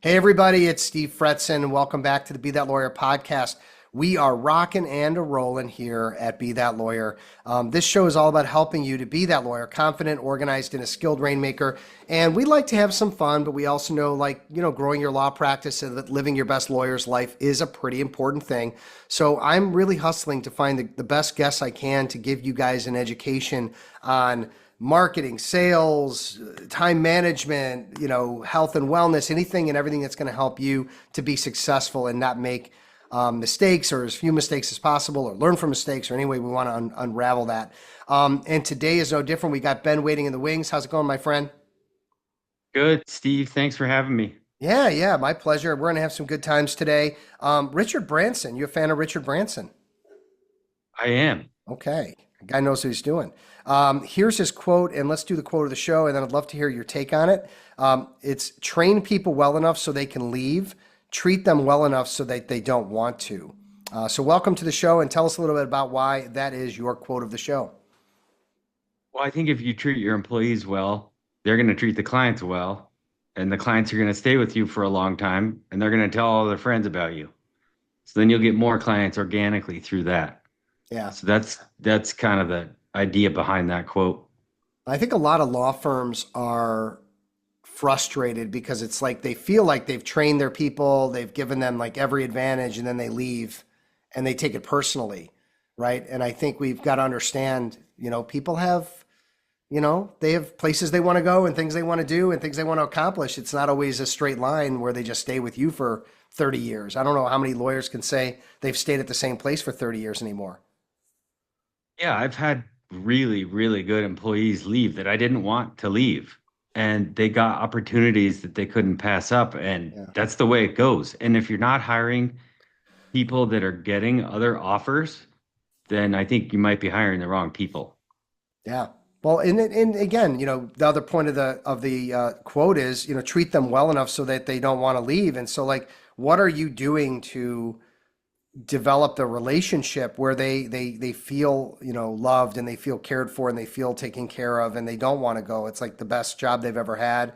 Hey, everybody, it's Steve Fretzin. Welcome back to the Be That Lawyer podcast. We are rocking and a rolling here at Be That Lawyer. This show is all about helping you to be that lawyer, confident, organized, and a skilled rainmaker. And we like to have some fun, but we also know, growing your law practice and that living your best lawyer's life is a pretty important thing. So I'm really hustling to find the best guests I can to give you guys an education on marketing, sales, time management, health and wellness, anything and everything that's going to help you to be successful and not make mistakes or as few mistakes as possible or learn from mistakes or any way we want to unravel that. And today is no different. We got Ben waiting in the wings. How's it going, my friend? Good, Steve. Thanks for having me. Yeah, my pleasure. We're going to have some good times today. Richard Branson, you a fan of Richard Branson? I am. Okay. The guy knows what he's doing. Here's his quote, and let's do the quote of the show, and then I'd love to hear your take on it. It's train people well enough so they can leave, treat them well enough so that they don't want to. So welcome to the show, and tell us a little bit about why that is your quote of the show. Well, I think if you treat your employees well, they're going to treat the clients well, and the clients are going to stay with you for a long time, and they're going to tell all their friends about you. So then you'll get more clients organically through that. Yeah. So that's kind of the idea behind that quote. I think a lot of law firms are frustrated because it's like they feel like they've trained their people, they've given them like every advantage, and then they leave and they take it personally, right? And I think we've got to understand, people have, they have places they want to go and things they want to do and things they want to accomplish. It's not always a straight line where they just stay with you for 30 years. I don't know how many lawyers can say they've stayed at the same place for 30 years anymore. Yeah, I've had really, really good employees leave that I didn't want to leave. And they got opportunities that they couldn't pass up. And Yeah. that's the way it goes. And if you're not hiring people that are getting other offers, then I think you might be hiring the wrong people. Yeah. Well, and again, the other point of the quote is, treat them well enough so that they don't want to leave. And so, like, what are you doing to develop the relationship where they feel, loved and they feel cared for and they feel taken care of and they don't want to go? It's like the best job they've ever had,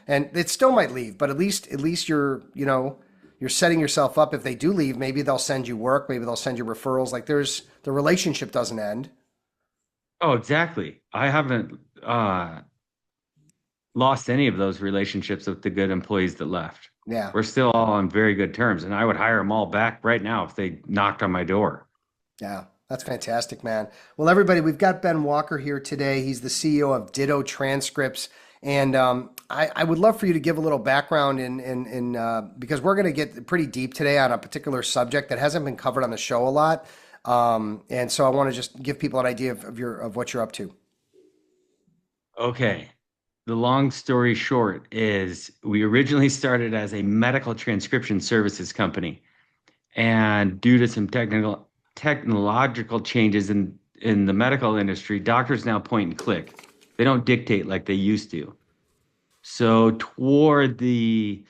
and it still might leave, but at least you're setting yourself up. If they do leave, maybe they'll send you work, maybe they'll send you referrals. Like the relationship doesn't end. Oh, exactly. I haven't lost any of those relationships with the good employees that left. Yeah. We're still all on very good terms, and I would hire them all back right now if they knocked on my door. Yeah, that's fantastic, man. Well, everybody, we've got Ben Walker here today. He's the CEO of Ditto Transcripts, and I would love for you to give a little background in because we're going to get pretty deep today on a particular subject that hasn't been covered on the show a lot, and so I want to just give people an idea of what you're up to. Okay. The long story short is we originally started as a medical transcription services company. And due to some technological changes in the medical industry, doctors now point and click. They don't dictate like they used to. So toward the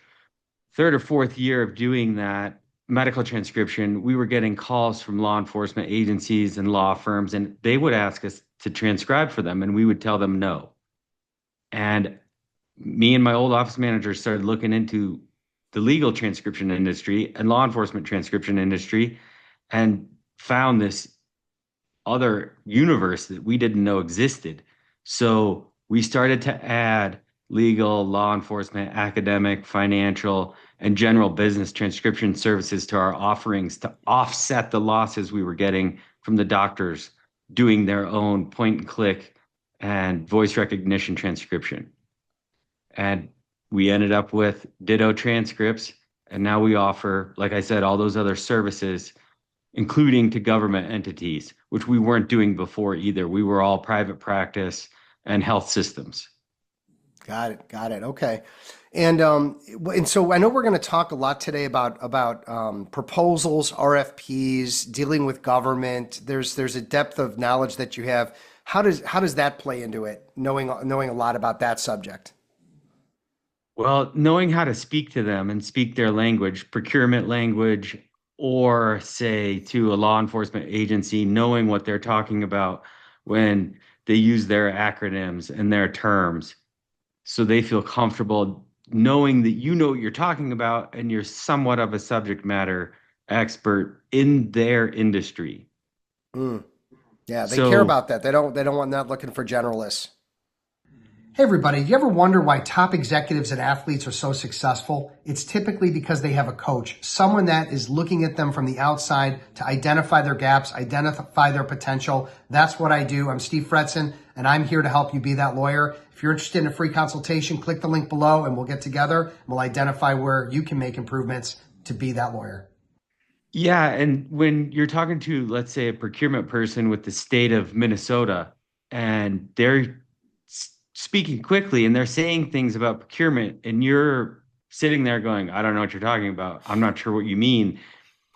third or fourth year of doing that medical transcription, we were getting calls from law enforcement agencies and law firms, and they would ask us to transcribe for them, and we would tell them no. And me and my old office manager started looking into the legal transcription industry and law enforcement transcription industry and found this other universe that we didn't know existed. So we started to add legal, law enforcement, academic, financial, and general business transcription services to our offerings to offset the losses we were getting from the doctors doing their own point and click and voice recognition transcription. And we ended up with Ditto transcripts. And now we offer, like I said, all those other services, including to government entities, which we weren't doing before either. We were all private practice and health systems. Got it. Got it. Okay. And so I know we're going to talk a lot today about proposals, RFPs, dealing with government. There's a depth of knowledge that you have. How does that play into it? Knowing a lot about that subject. Well, knowing how to speak to them and speak their language, procurement language, or say to a law enforcement agency, knowing what they're talking about when they use their acronyms and their terms so they feel comfortable knowing that you know what you're talking about and you're somewhat of a subject matter expert in their industry. Mm. Yeah, they care So, about that. They don't want not looking for generalists. Hey everybody, do you ever wonder why top executives and athletes are so successful? It's typically because they have a coach, someone that is looking at them from the outside to identify their gaps, identify their potential. That's what I do. I'm Steve Fretzin, and I'm here to help you be that lawyer. If you're interested in a free consultation, click the link below and we'll get together and we'll identify where you can make improvements to be that lawyer. yeah, and when you're talking to, let's say, a procurement person with the state of Minnesota, and they're speaking quickly and they're saying things about procurement, and you're sitting there going, I don't know what you're talking about. I'm not sure what you mean.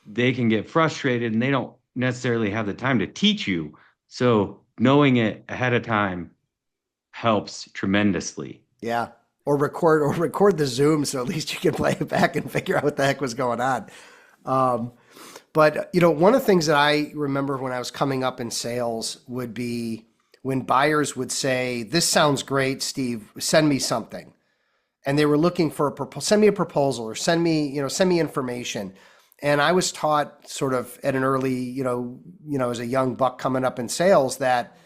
They can get frustrated and they don't necessarily have the time to teach you. So knowing it ahead of time helps tremendously. Yeah. Or record the Zoom so at least you can play it back and figure out what the heck was going on. Um, But one of the things that I remember when I was coming up in sales would be when buyers would say, "This sounds great, Steve. Send me something," and they were looking for send me a proposal or send me information. And I was taught sort of at an early, as a young buck coming up in sales that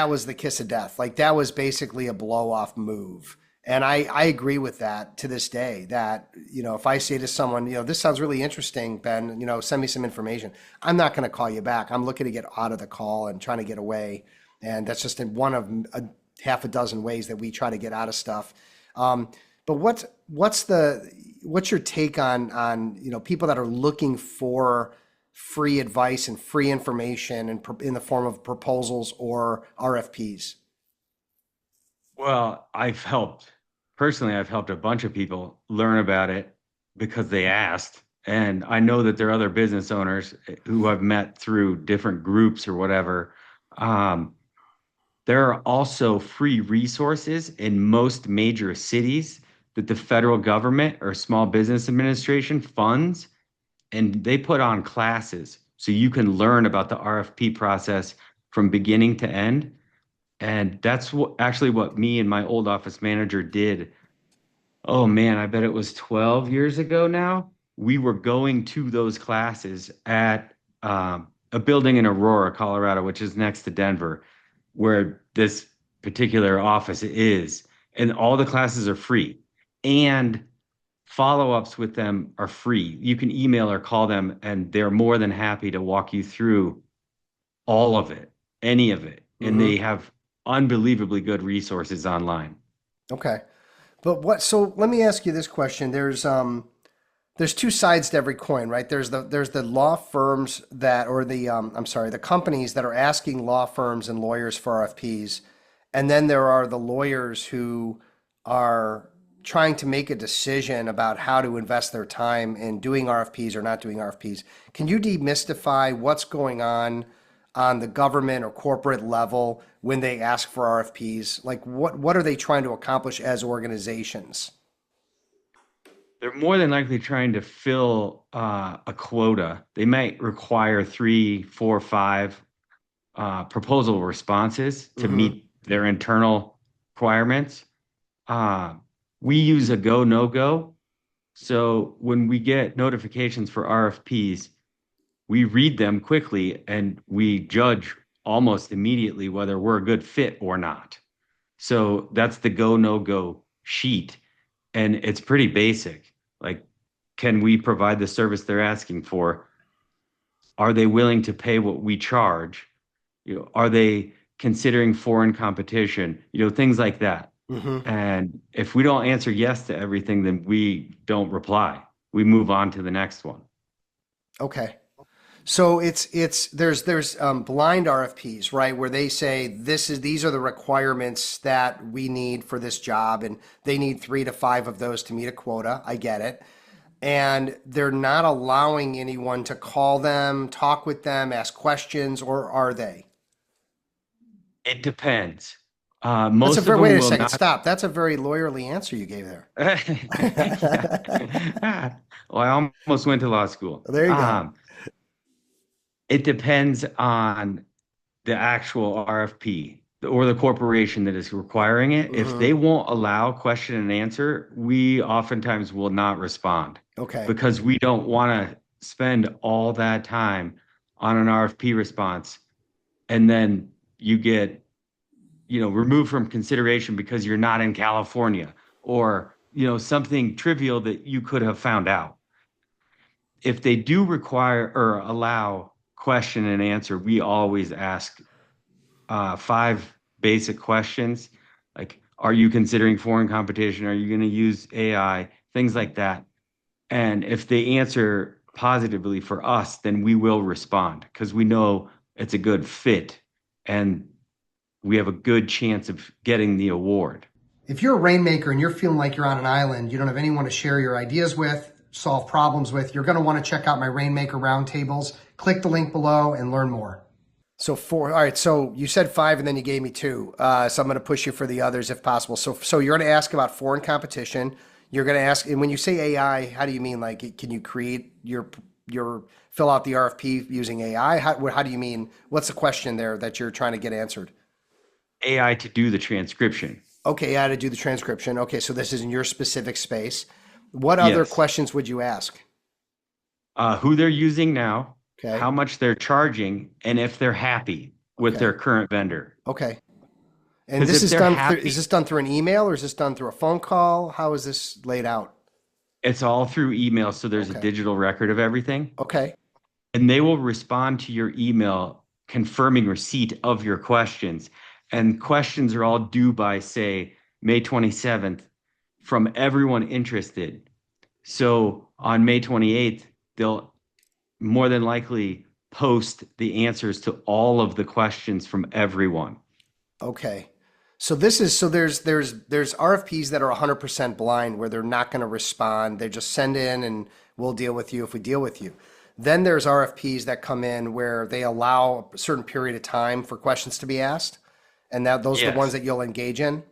was the kiss of death. Like that was basically a blow off move. And I agree with that to this day that, if I say to someone, this sounds really interesting, Ben, send me some information. I'm not going to call you back. I'm looking to get out of the call and trying to get away. And that's just in one of half a dozen ways that we try to get out of stuff. Um, but what's your take on, people that are looking for free advice and free information in the form of proposals or RFPs? Well, I've helped a bunch of people learn about it because they asked. And I know that there are other business owners who I've met through different groups or whatever. Um, there are also free resources in most major cities that the federal government or Small Business Administration funds, and they put on classes so you can learn about the RFP process from beginning to end. And that's what me and my old office manager did. Oh man, I bet it was 12 years ago now. We were going to those classes at a building in Aurora, Colorado, which is next to Denver, where this particular office is. And all the classes are free. And follow-ups with them are free. You can email or call them, and they're more than happy to walk you through all of it, any of it. And Hmm. they have unbelievably good resources online. Okay. So let me ask you this question. There's two sides to every coin, right? There's the law firms that, or I'm sorry, the companies that are asking law firms and lawyers for RFPs. And then there are the lawyers who are trying to make a decision about how to invest their time in doing RFPs or not doing RFPs. Can you demystify what's going on the government or corporate level when they ask for RFPs? Like what are they trying to accomplish as organizations? They're more than likely trying to fill a quota. They might require three, four, five proposal responses to Hmm. meet their internal requirements. Uh, we use a go, no go. So when we get notifications for RFPs, we read them quickly and we judge almost immediately whether we're a good fit or not. So that's the go, no go sheet. And it's pretty basic. Like, can we provide the service they're asking for? Are they willing to pay what we charge? Are they considering foreign competition? Things like that. Hmm. And if we don't answer yes to everything, then we don't reply. We move on to the next one. Okay. So there's blind RFPs, right, where they say these are the requirements that we need for this job, and they need 3 to 5 of those to meet a quota. I get it, and they're not allowing anyone to call them, talk with them, ask questions, or are they? It depends. That's a Most of very them wait a will second, not. stop. That's a very lawyerly answer you gave there. Yeah. Well, I almost went to law school. There you go. It depends on the actual RFP. or the corporation that is requiring it, if Mm-hmm. they won't allow question and answer, we oftentimes will not respond Okay. because we don't want to spend all that time on an RFP response and then you get, removed from consideration because you're not in California or, something trivial that you could have found out. If they do require or allow question and answer, we always ask five basic questions like, are you considering foreign competition? Are you going to use AI? Things like that. And if they answer positively for us, then we will respond because we know it's a good fit and we have a good chance of getting the award. If you're a rainmaker and you're feeling like you're on an island, you don't have anyone to share your ideas with, solve problems with, you're going to want to check out my Rainmaker Roundtables. Click the link below and learn more. So four. All right. So you said five, and then you gave me two. So I'm going to push you for the others if possible. So you're going to ask about foreign competition. You're going to ask, and when you say AI, how do you mean? Like, can you create your fill out the RFP using AI? How do you mean? What's the question there that you're trying to get answered? AI to do the transcription. Okay, yeah, to do the transcription. Okay, so this is in your specific space. What other Yes. questions would you ask? Who they're using now, Okay, how much they're charging, and if they're happy with okay, their current vendor. okay. And Because this if is they're done through, is happy, this done through an email or is this done through a phone call? How is this laid out? it's all through email. So there's a Okay, digital record of everything. okay, And they will respond to your email confirming receipt of your questions. And questions are all due by, say, May 27th from everyone interested. So on May 28th, they'll more than likely post the answers to all of the questions from everyone. okay. So there's RFPs that are 100% blind where they're not going to respond. They just send in and we'll deal with you if we deal with you. Then there's RFPs that come in where they allow a certain period of time for questions to be asked, and that those are the ones Yes, that you'll engage in.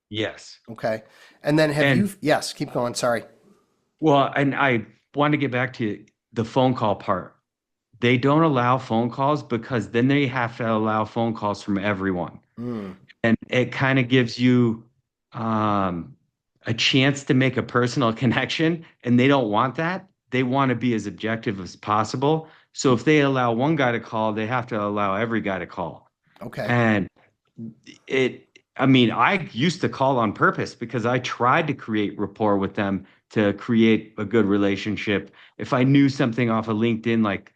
yes. Okay. And then have you, And yes, keep going. Sorry. well, and I want to get back to the phone call part. They don't allow phone calls because then they have to allow phone calls from everyone. Mm, And it kind of gives you um, a chance to make a personal connection, and they don't want that. They want to be as objective as possible. So if they allow one guy to call, they have to allow every guy to call. okay. And I mean, I used to call on purpose because I tried to create rapport with them to create a good relationship. If I knew something off of LinkedIn, like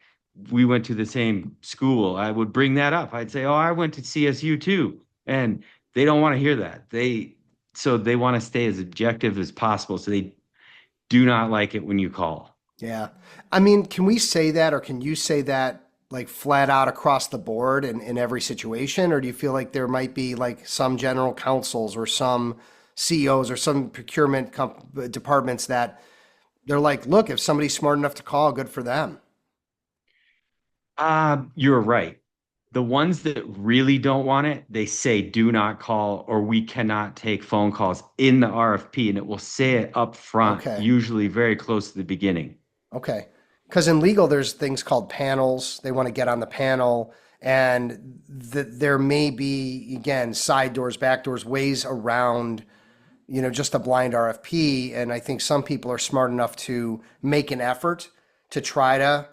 we went to the same school, I would bring that up. I'd say, "Oh, I went to CSU too." And they don't want to hear that. So they want to stay as objective as possible. So they do not like it when you call. Yeah. I mean, can we say that or can you say that like flat out across the board in every situation? Or do you feel like there might be like some general counsels or some CEOs or some departments that they're like, look, if somebody's smart enough to call, good for them. You're right. The ones that really don't want it, they say do not call or we cannot take phone calls in the RFP, and it will say it up front, Okay. usually very close to the beginning. Okay. Because in legal, there's things called panels. They want to get on the panel, and there may be, again, side doors, back doors, ways around, just a blind RFP. And I think some people are smart enough to make an effort to try to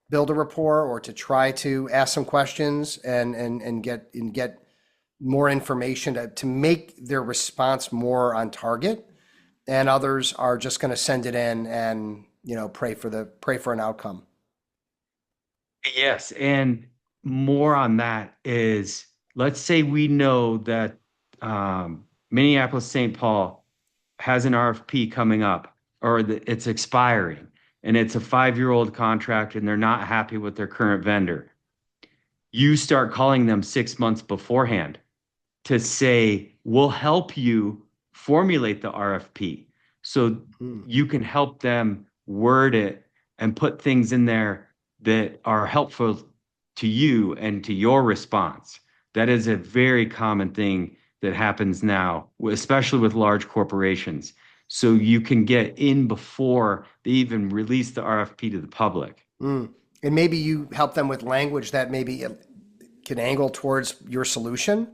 build a rapport or to try to ask some questions and get more information to make their response more on target. And others are just going to send it in and pray for an outcome. Yes, and more on that is let's say we know that Minneapolis St. Paul has an RFP coming up or it's expiring and it's a 5-year-old contract and they're not happy with their current vendor. You start calling them 6 months beforehand to say, we'll help you formulate the RFP. So Hmm. you can help them word it and put things in there that are helpful to you and to your response. That is a very common thing that happens now, especially with large corporations. So you can get in before they even release the RFP to the public. Mm. And maybe you help them with language that maybe can angle towards your solution.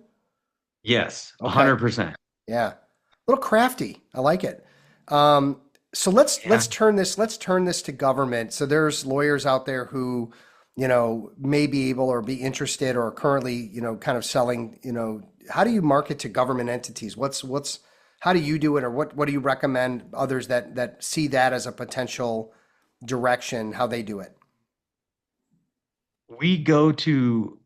Yes, Okay. 100%. Yeah. A little crafty. I like it. Um, so Yeah. let's turn this to government. So there's lawyers out there who, may be able or be interested or currently, kind of selling, how do you market to government entities? How do you do it, or what do you recommend others that see that as a potential direction, how they do it? We go to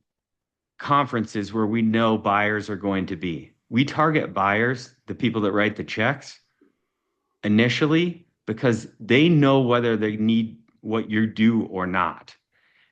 conferences where we know buyers are going to be. We target buyers, the people that write the checks initially, because they know whether they need what you do or not.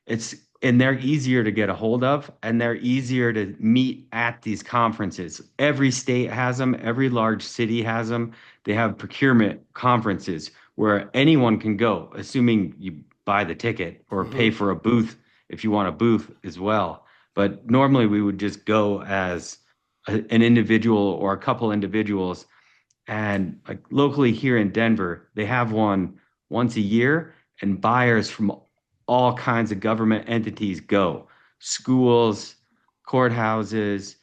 It's and they're easier to get a hold of, and they're easier to meet at these conferences. Every state has them, every large city has them. They have procurement conferences where anyone can go, assuming you buy the ticket or pay Hmm. for a booth if you want a booth as well. But normally we would just go as an individual or a couple individuals, and like locally here in Denver, they have one once a year, and buyers from all kinds of government entities go. Schools, courthouses,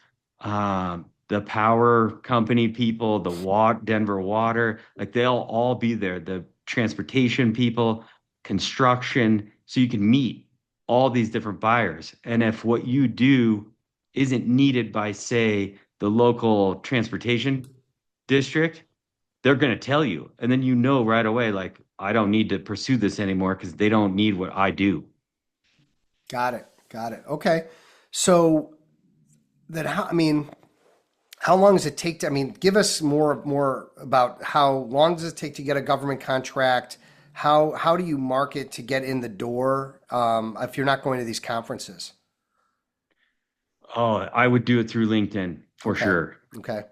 the power company people, Denver Water, like they'll all be there. The transportation people, construction, so you can meet all these different buyers. And if what you do isn't needed by, say, the local transportation district, they're going to tell you. And then you know right away, like, I don't need to pursue this anymore because they don't need what I do. Got it. Got it. Okay. So then how long does it take to, give us more about how long does it take to get a government contract? How do you market to get in the door, if you're not going to these conferences? Oh, I would do it through LinkedIn for Okay. sure. Okay.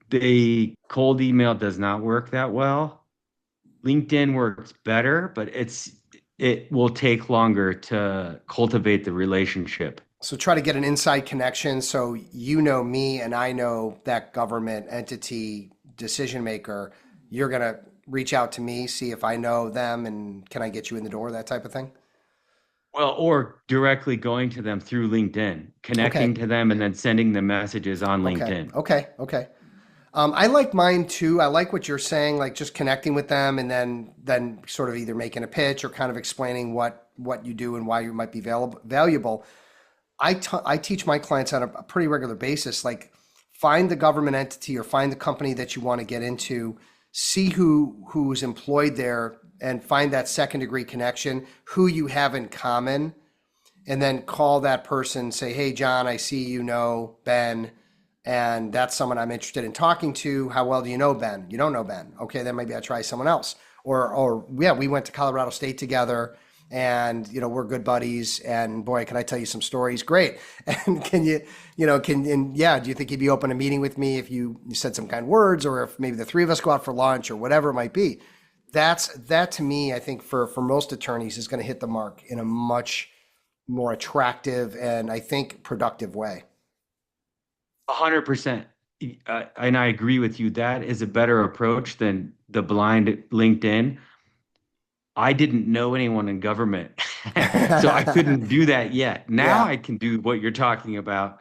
They cold email does not work that well. LinkedIn works better, but it will take longer to cultivate the relationship. So try to get an inside connection so you know me and I know that government entity decision maker. You're gonna reach out to me, see if I know them, and can I get you in the door, that type of thing. Well, or directly going to them through LinkedIn, Okay. connecting to them and then sending them messages on Okay. LinkedIn. Okay. Okay. I like mine too. I like what you're saying, like just connecting with them and then sort of either making a pitch or kind of explaining what you do and why you might be valuable. I teach my clients on a pretty regular basis, like find the government entity or find the company that you want to get into, see who's employed there and find that second degree connection, who you have in common, and then call that person, say, hey, John, I see you know Ben, and that's someone I'm interested in talking to. How well do you know Ben? You don't know Ben. Okay, then maybe I try someone else. Or yeah, we went to Colorado State together and we're good buddies, and boy, can I tell you some stories. Great. And can you, and yeah, do you think you'd be open to meeting with me if you said some kind words, or if maybe the three of us go out for lunch or whatever it might be? That to me, I think for most attorneys is going to hit the mark in a much more attractive and I think productive way. 100%. And I agree with you. That is a better approach than the blind LinkedIn. I didn't know anyone in government, so I couldn't do that yet. Now Yeah. I can do what you're talking about.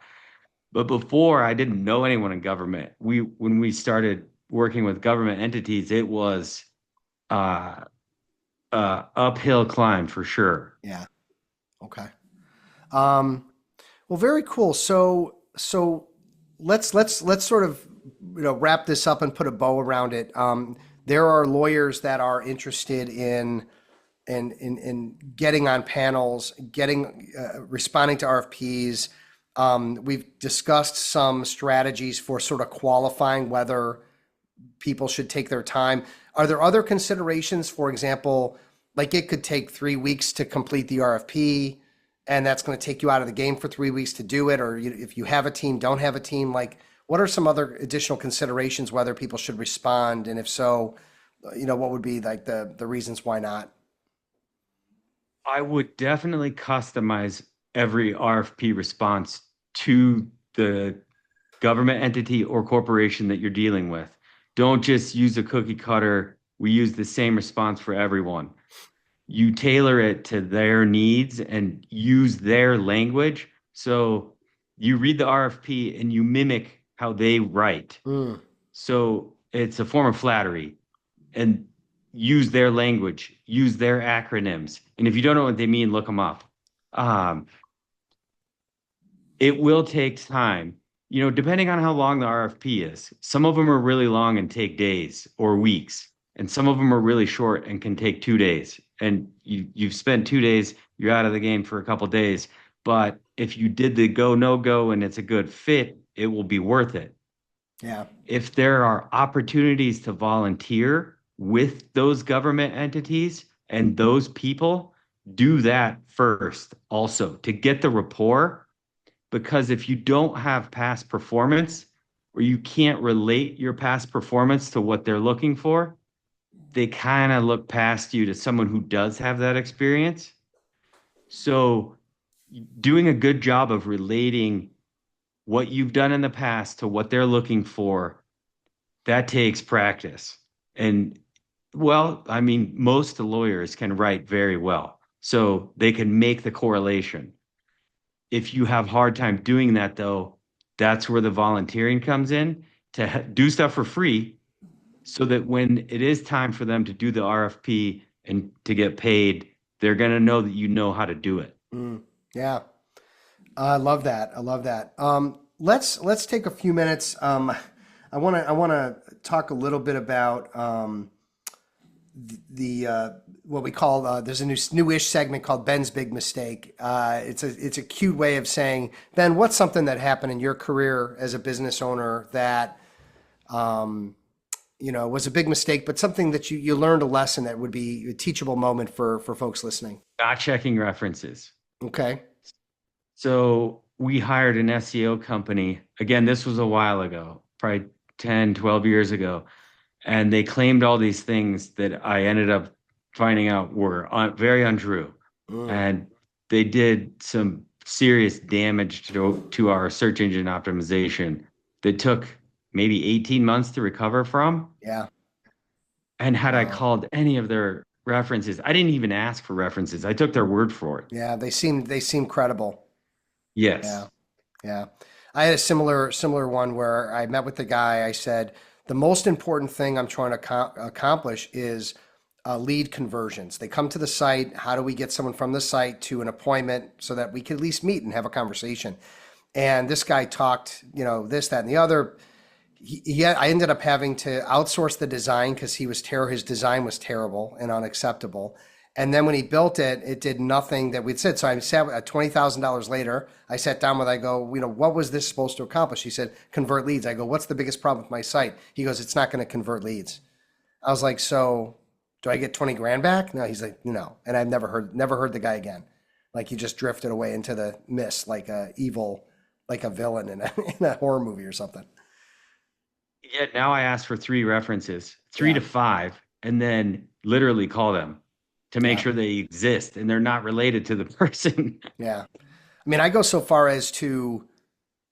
But before, I didn't know anyone in government. When we started working with government entities, it was uh, uphill climb for sure. Yeah. Okay. Um, well, very cool. So let's sort of wrap this up and put a bow around it. There are lawyers that are interested in getting on panels, getting responding to RFPs. We've discussed some strategies for sort of qualifying whether people should take their time. Are there other considerations? For example, like it could take 3 weeks to complete the RFP, and that's going to take you out of the game for 3 weeks to do it. Or if you have a team, don't have a team. Like, what are some other additional considerations whether people should respond, and if so, what would be like the reasons why not? I would definitely customize every RFP response to the government entity or corporation that you're dealing with. Don't just use a cookie cutter. We use the same response for everyone. you tailor it to their needs and use their language. So you read the RFP and you mimic how they write. Mm, So it's a form of flattery and use their language, use their acronyms. And if you don't know what they mean, look them up. Um, it will take time, depending on how long the RFP is. Some of them are really long and take days or weeks, and some of them are really short and can take 2 days. And you've spent 2 days, you're out of the game for a couple days. But if you did the go, no go, and it's a good fit, it will be worth it. yeah. If there are opportunities to volunteer with those government entities and those people, do that first also to get the rapport. Because if you don't have past performance or you can't relate your past performance to what they're looking for, they kind of look past you to someone who does have that experience. So, doing a good job of relating what you've done in the past to what they're looking for, that takes practice. And well, I mean, most lawyers can write very well, so they can make the correlation. If you have hard time doing that, though, that's where the volunteering comes in to do stuff for free so that when it is time for them to do the RFP and to get paid, they're going to know that you know how to do it. Mm, yeah. I love that. I love that. Let's take a few minutes. I wanna talk a little bit about the what we call there's a newish segment called Ben's Big Mistake. It's a cute way of saying, Ben, what's something that happened in your career as a business owner that was a big mistake, but something that you learned a lesson that would be a teachable moment for folks listening. Not checking references. Okay. So we hired an SEO company. Again, this was a while ago, probably 10, 12 years ago. And they claimed all these things that I ended up finding out were very untrue. Mm, And they did some serious damage to our search engine optimization that took maybe 18 months to recover from. yeah. And had I Wow. called any of their references, I didn't even ask for references. I took their word for it. Yeah. They seem credible. Yes. Yeah. Yeah. I had a similar one where I met with the guy. I said, the most important thing I'm trying to accomplish is lead conversions. They come to the site. How do we get someone from the site to an appointment so that we can at least meet and have a conversation? And this guy talked, this, that, and the other. I ended up having to outsource the design because his design was terrible and unacceptable. And then when he built it, it did nothing that we'd said. So I sat at $20,000 later. I sat down with, I go, what was this supposed to accomplish? He said, convert leads. I go, what's the biggest problem with my site? He goes, it's not going to convert leads. I was like, so do I get 20 grand back? No, he's like, no. And I've never heard the guy again. Like he just drifted away into the mist, like like a villain in in a horror movie or something. Yet now I ask for three references, three Yeah, to five, and then literally call them to make yeah, sure they exist and they're not related to the person. yeah. I mean, I go so far as to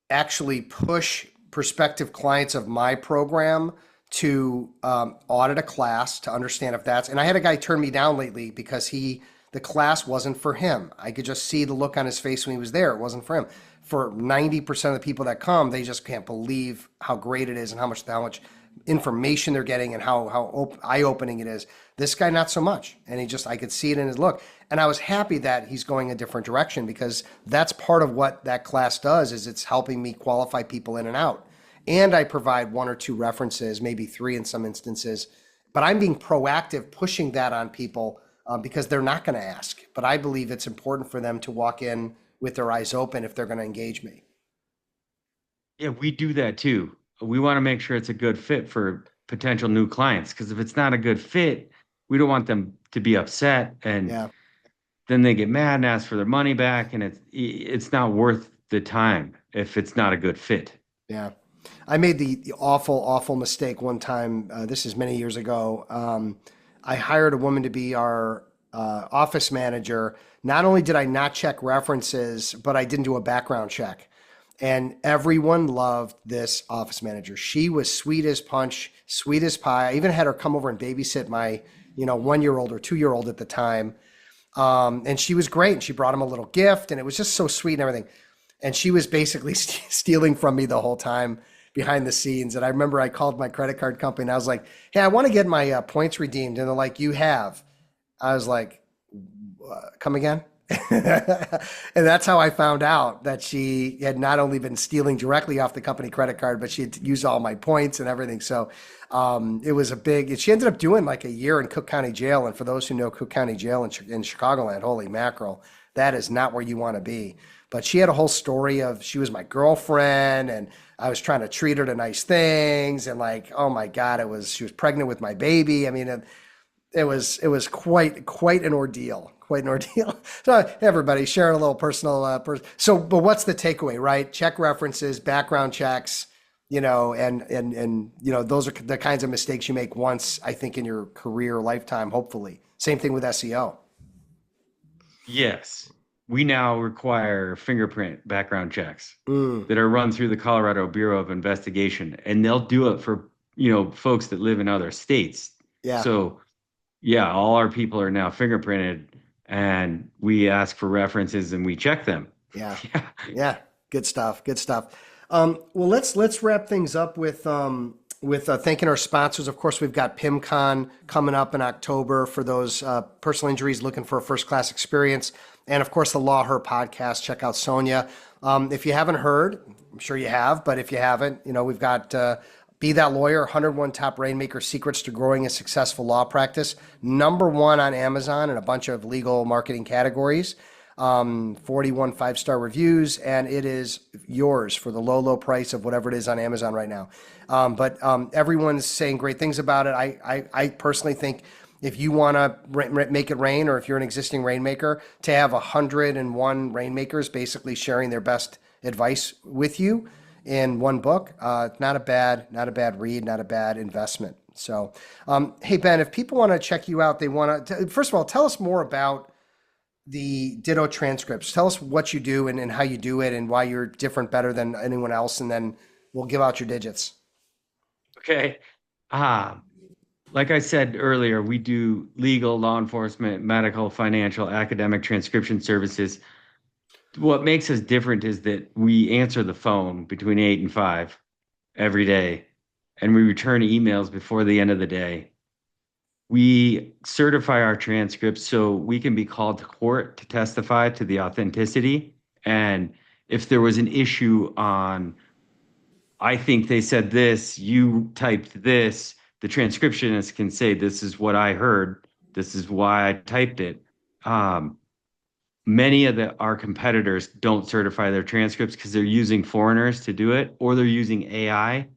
actually push prospective clients of my program to audit a class to understand if that's. And I had a guy turn me down lately because the class wasn't for him. I could just see the look on his face when he was there. It wasn't for him. For 90% of the people that come, they just can't believe how great it is and how much information they're getting and how eye-opening it is. This guy, not so much. And I could see it in his look. And I was happy that he's going a different direction because that's part of what that class does is it's helping me qualify people in and out. And I provide one or two references, maybe three in some instances. But I'm being proactive, pushing that on people because they're not going to ask. But I believe it's important for them to walk in with their eyes open if they're going to engage me. Yeah, we do that too. We want to make sure it's a good fit for potential new clients because if it's not a good fit, we don't want them to be upset and Yeah. then they get mad and ask for their money back and it's not worth the time if it's not a good fit. Yeah. I made the awful, awful mistake one time. This is many years ago. I hired a woman to be our office manager. Not only did I not check references, but I didn't do a background check. And everyone loved this office manager. She was sweet as punch, sweet as pie. I even had her come over and babysit my 1 year old or 2 year old at the time. And she was great. And she brought him a little gift, and it was just so sweet and everything. And she was basically stealing from me the whole time behind the scenes. And I remember I called my credit card company and I was like, "Hey, I want to get my points redeemed." And they're like, "You have." I was like, "Come again?" And that's how I found out that she had not only been stealing directly off the company credit card, but she had used all my points and everything. So it was a big, she ended up doing like a year in Cook County Jail. And for those who know Cook County Jail in Chicagoland, holy mackerel, that is not where you want to be. But she had a whole story of she was my girlfriend and I was trying to treat her to nice things. And like, oh my God, she was pregnant with my baby. I mean, it was quite an ordeal, quite an ordeal. So everybody sharing a little personal. But what's the takeaway, right? Check references, background checks, and those are the kinds of mistakes you make once, I think, in your career lifetime. Hopefully, same thing with SEO. Yes. We now require fingerprint background checks Mm, that are run through the Colorado Bureau of Investigation, and they'll do it for, folks that live in other states. yeah, So, yeah, all our people are now fingerprinted and we ask for references and we check them. yeah, Yeah. yeah. Good stuff. Good stuff. Well, let's wrap things up with thanking our sponsors. Of course, we've got PIMCon coming up in October for those personal injuries looking for a first class experience, and of course the Law Her podcast. Check out Sonia. If you haven't heard, I'm sure you have, but if you haven't, we've got Be That Lawyer, 101 Top Rainmaker Secrets to Growing a Successful Law Practice, #1 on Amazon in a bunch of legal marketing categories. 41 5-star reviews, and it is yours for the low price of whatever it is on Amazon right now. But everyone's saying great things about it. I personally think if you want to make it rain, or if you're an existing rainmaker, to have 101 rainmakers basically sharing their best advice with you in one book, not a bad read, not a bad investment. So, hey Ben, if people want to check you out, they want to, first of all, tell us more about the Ditto transcripts. Tell us what you do and how you do it and why you're different, better than anyone else, and then we'll give out your digits. Okay. Ah, like I said earlier, we do legal, law enforcement, medical, financial, academic transcription services. What makes us different is that we answer the phone between 8 and 5 every day, and we return emails before the end of the day. We certify our transcripts so we can be called to court to testify to the authenticity. And if there was an issue on, I think they said this, you typed this, the transcriptionist can say, this is what I heard, this is why I typed it. Many of our competitors don't certify their transcripts because they're using foreigners to do it, or they're using AI,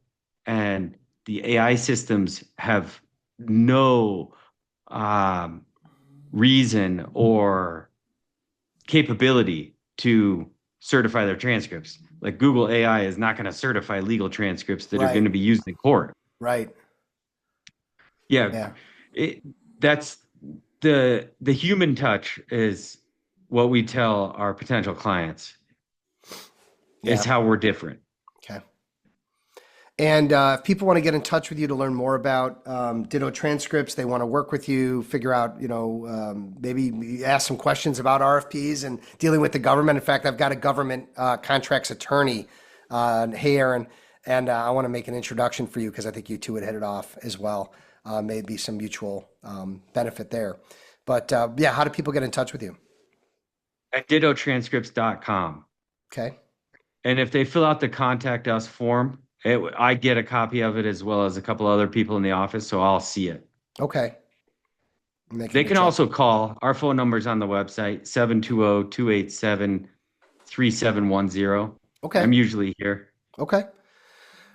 and the AI systems have no reason or capability to certify their transcripts. Like Google AI is not going to certify legal transcripts that are going Right, to be used in court. right. Yeah, Yeah, that's the human touch is what we tell our potential clients is yeah. how we're different. Okay. And if people want to get in touch with you to learn more about Ditto transcripts, they want to work with you, figure out, maybe ask some questions about RFPs and dealing with the government. In fact, I've got a government contracts attorney. Hey, Aaron, and I want to make an introduction for you because I think you two would hit it off as well. Maybe some mutual benefit there. But yeah, how do people get in touch with you? At dittotranscripts.com. Okay. And if they fill out the contact us form, I get a copy of it as well as a couple other people in the office, so I'll see it. Okay. I'm making They the can check. also call. Our phone number's on the website, 720-287-3710. Okay. I'm usually here. Okay.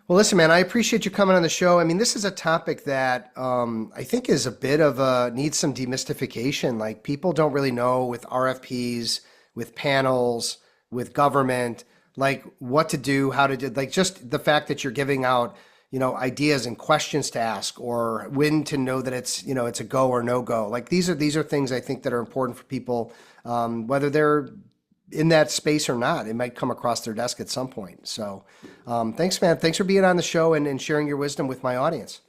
Well, listen, man, I appreciate you coming on the show. I mean, this is a topic that I think is a bit of a needs some demystification. Like people don't really know with RFPs, with panels, with government, like what to do, how to do, like just the fact that you're giving out, ideas and questions to ask, or when to know that it's a go or no go. Like these are things I think that are important for people, whether they're in that space or not. It might come across their desk at some point. So thanks, man. Thanks for being on the show and sharing your wisdom with my audience.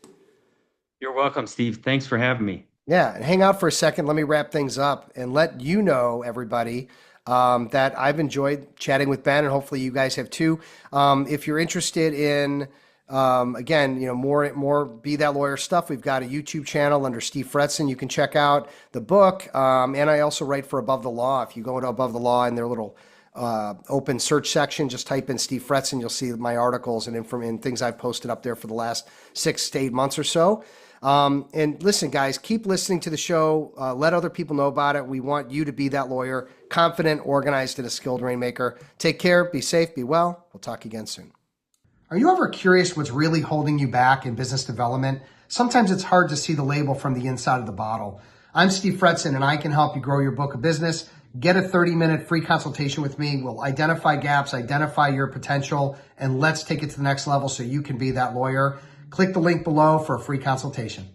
You're welcome, Steve. Thanks for having me. Yeah, and hang out for a second. Let me wrap things up and let you know, everybody, that I've enjoyed chatting with Ben, and hopefully you guys have too. If you're interested in, again, more Be That Lawyer stuff, we've got a YouTube channel under Steve Fretzin. You can check out the book, and I also write for Above the Law. If you go to Above the Law in their little open search section, just type in Steve Fretzin. You'll see my articles and things I've posted up there for the last 6 to 8 months or so. And listen, guys, keep listening to the show. Let other people know about it. We want you to be that lawyer, confident, organized, and a skilled rainmaker. Take care, be safe, be well. We'll talk again soon. Are you ever curious what's really holding you back in business development? Sometimes it's hard to see the label from the inside of the bottle. I'm Steve Fretzin, and I can help you grow your book of business. Get a 30-minute free consultation with me. We'll identify gaps, identify your potential, and let's take it to the next level so you can be that lawyer. Click the link below for a free consultation.